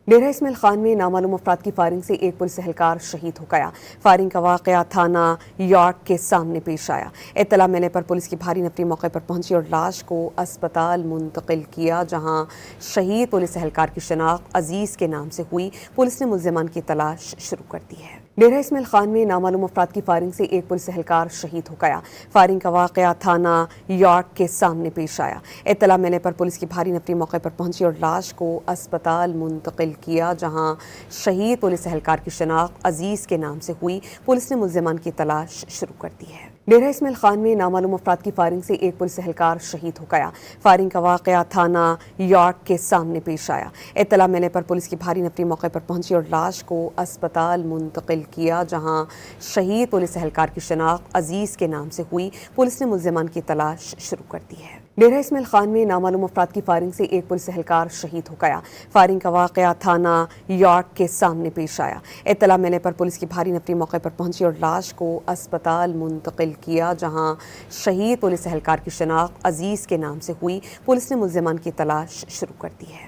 डेरा इस्माइल खान में नामालूम अफराद की फायरिंग से एक पुलिस एहलकार शहीद हो गया। फायरिंग का वाकया थाना यॉर्क के सामने पेश आया। इत्तला मिलने पर पुलिस की भारी नफरी मौके पर पहुंची और लाश को अस्पताल मुंतकिल किया, जहां शहीद पुलिस एहलकार की शनाख्त अजीज के नाम से हुई। पुलिस ने मुल्जिमान की तलाश शुरू कर दी है। डेरा इस्माइल खान में नामालूम अफराद की फायरिंग से एक पुलिस एहलकार शहीद हो गया। फायरिंग का वाकया थाना यॉर्क के सामने पेश आया। इत्तला मिलने पर पुलिस की भारी नफरी मौके पर पहुंची और लाश को अस्पताल मुंतकिल किया, जहां शहीद पुलिस एहलकार की शनाख्त अजीज के नाम से हुई। पुलिस ने मुल्जिमान की तलाश शुरू कर दी है। डेरा इस्माइल खान में नामालूम अफराद की फायरिंग से एक पुलिस एहलकार शहीद हो गया। फायरिंग का वाकया थाना यॉर्क के सामने पेश आया। इत्तला मिलने पर पुलिस की भारी नफरी मौके पर पहुंची और लाश को अस्पताल मुंतकिल किया, जहां शहीद पुलिस एहलकार की शनाख्त अजीज के नाम से हुई। पुलिस ने मुल्जिमान की तलाश शुरू कर दी है। डेरा इस्माइल खान में नामालूम अफराद की फायरिंग से एक पुलिस एहलकार शहीद हो गया। फायरिंग का वाकया थाना यॉर्क के सामने पेश आया। इत्तला मिलने पर पुलिस की भारी नफरी मौके पर पहुंची और लाश को अस्पताल मुंतकिल किया, जहां शहीद पुलिस एहलकार की शनाख्त अजीज के नाम से हुई। पुलिस ने मुल्जिमान की तलाश शुरू कर दी है।